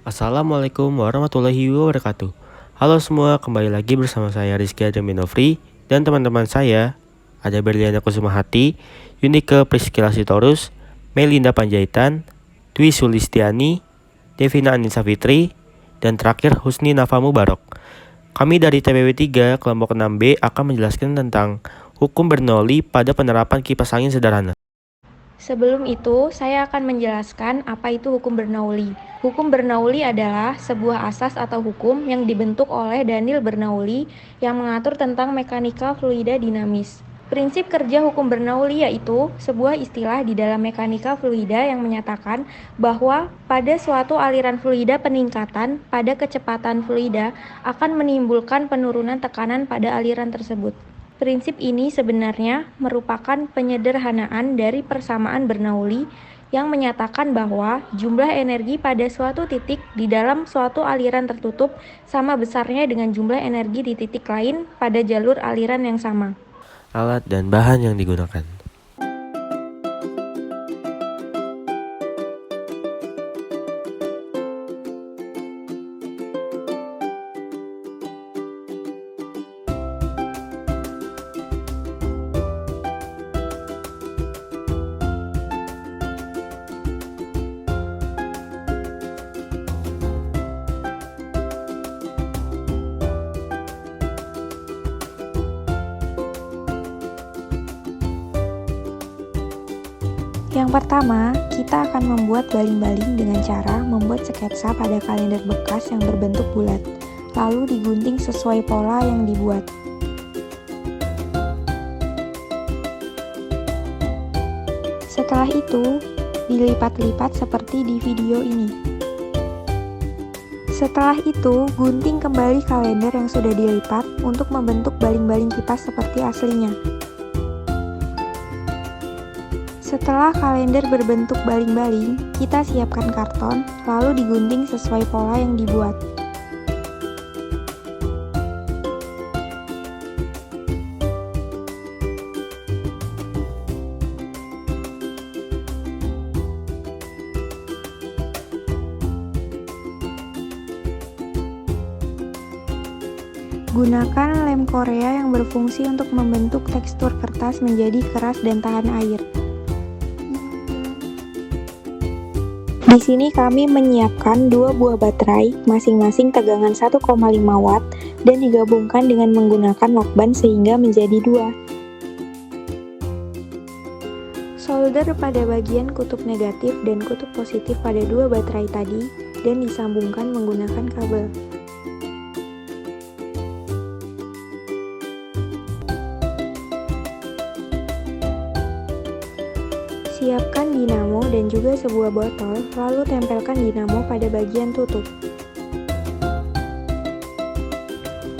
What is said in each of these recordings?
Assalamualaikum warahmatullahi wabarakatuh. Halo semua, kembali lagi bersama saya Rizky Adam Binofri dan teman-teman saya ada Berliana Kusumahati, Yunike Priscilla Sitorus, Melinda Panjaitan, Dwi Sulistiani, Devina Anissa Fitri, dan terakhir Husni Nafa Mubarok. Kami dari TPW 3 kelompok 6B akan menjelaskan tentang hukum Bernoulli pada penerapan kipas angin sederhana. Sebelum itu, saya akan menjelaskan apa itu hukum Bernoulli. Hukum Bernoulli adalah sebuah asas atau hukum yang dibentuk oleh Daniel Bernoulli yang mengatur tentang mekanika fluida dinamis. Prinsip kerja hukum Bernoulli yaitu sebuah istilah di dalam mekanika fluida yang menyatakan bahwa pada suatu aliran fluida peningkatan pada kecepatan fluida akan menimbulkan penurunan tekanan pada aliran tersebut. Prinsip ini sebenarnya merupakan penyederhanaan dari persamaan Bernoulli yang menyatakan bahwa jumlah energi pada suatu titik di dalam suatu aliran tertutup sama besarnya dengan jumlah energi di titik lain pada jalur aliran yang sama. Alat dan bahan yang digunakan. Yang pertama, kita akan membuat baling-baling dengan cara membuat sketsa pada kalender bekas yang berbentuk bulat, lalu digunting sesuai pola yang dibuat. Setelah itu, dilipat-lipat seperti di video ini. Setelah itu, gunting kembali kalender yang sudah dilipat untuk membentuk baling-baling kipas seperti aslinya. Setelah kalender berbentuk baling-baling, kita siapkan karton, lalu digunting sesuai pola yang dibuat. Gunakan lem Korea yang berfungsi untuk membentuk tekstur kertas menjadi keras dan tahan air. Di sini kami menyiapkan dua buah baterai, masing-masing tegangan 1,5 watt, dan digabungkan dengan menggunakan lakban sehingga menjadi dua. Solder pada bagian kutub negatif dan kutub positif pada dua baterai tadi, dan disambungkan menggunakan kabel. Siapkan dinamo dan juga sebuah botol, lalu tempelkan dinamo pada bagian tutup.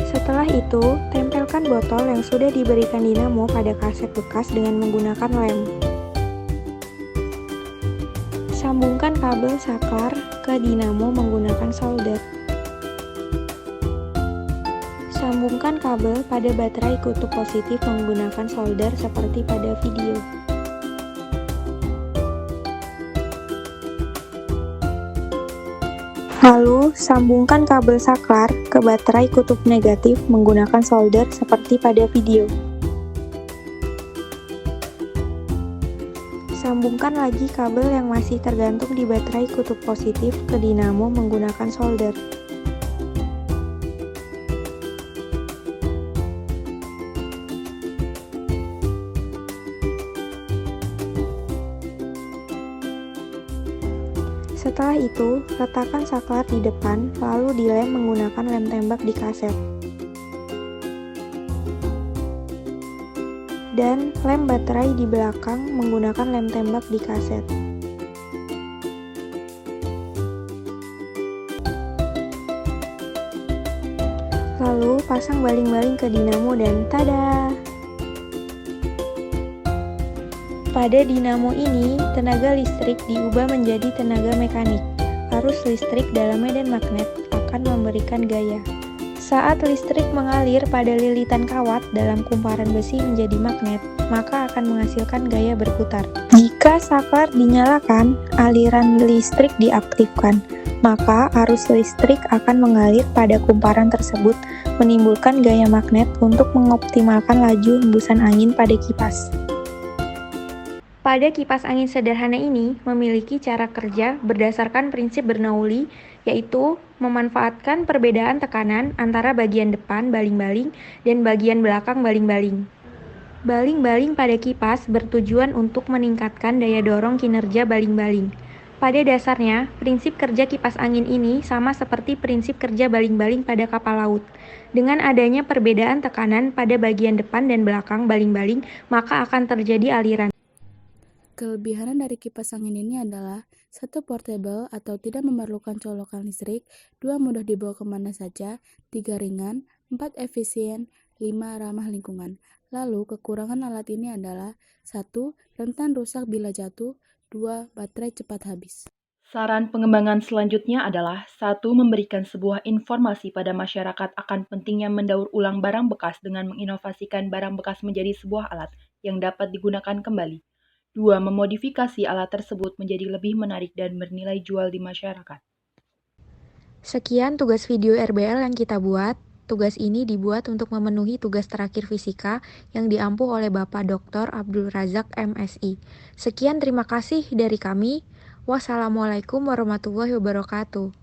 Setelah itu, tempelkan botol yang sudah diberikan dinamo pada kaset bekas dengan menggunakan lem. Sambungkan kabel saklar ke dinamo menggunakan solder. Sambungkan kabel pada baterai kutub positif menggunakan solder seperti pada video. Lalu, sambungkan kabel saklar ke baterai kutub negatif menggunakan solder seperti pada video. Sambungkan lagi kabel yang masih tergantung di baterai kutub positif ke dinamo menggunakan solder. Setelah itu, letakkan saklar di depan, lalu dilem menggunakan lem tembak di kaset. Dan lem baterai di belakang menggunakan lem tembak di kaset. Lalu, pasang baling-baling ke dinamo dan tada! Pada dinamo ini, tenaga listrik diubah menjadi tenaga mekanik. Arus listrik dalam medan magnet akan memberikan gaya. Saat listrik mengalir pada lilitan kawat dalam kumparan besi menjadi magnet, maka akan menghasilkan gaya berputar. Jika saklar dinyalakan, aliran listrik diaktifkan. maka arus listrik akan mengalir pada kumparan tersebut, menimbulkan gaya magnet untuk mengoptimalkan laju hembusan angin pada kipas. Pada kipas angin sederhana ini memiliki cara kerja berdasarkan prinsip Bernoulli, yaitu memanfaatkan perbedaan tekanan antara bagian depan baling-baling dan bagian belakang baling-baling. Baling-baling pada kipas bertujuan untuk meningkatkan daya dorong kinerja baling-baling. Pada dasarnya, prinsip kerja kipas angin ini sama seperti prinsip kerja baling-baling pada kapal laut. Dengan adanya perbedaan tekanan pada bagian depan dan belakang baling-baling, maka akan terjadi aliran. Kelebihan dari kipas angin ini adalah 1. Portable atau tidak memerlukan colokan listrik, 2. Mudah dibawa kemana saja, 3. Ringan, 4. Efisien, 5. Ramah lingkungan. Lalu kekurangan alat ini adalah 1. Rentan rusak bila jatuh, 2. Baterai cepat habis. Saran pengembangan selanjutnya adalah 1. Memberikan sebuah informasi pada masyarakat akan pentingnya mendaur ulang barang bekas dengan menginovasikan barang bekas menjadi sebuah alat yang dapat digunakan kembali. 2. Memodifikasi alat tersebut menjadi lebih menarik dan bernilai jual di masyarakat. Sekian tugas video RBL yang kita buat. Tugas ini dibuat untuk memenuhi tugas terakhir fisika yang diampu oleh Bapak Dr. Abdul Razak MSI. Sekian terima kasih dari kami. Wassalamualaikum warahmatullahi wabarakatuh.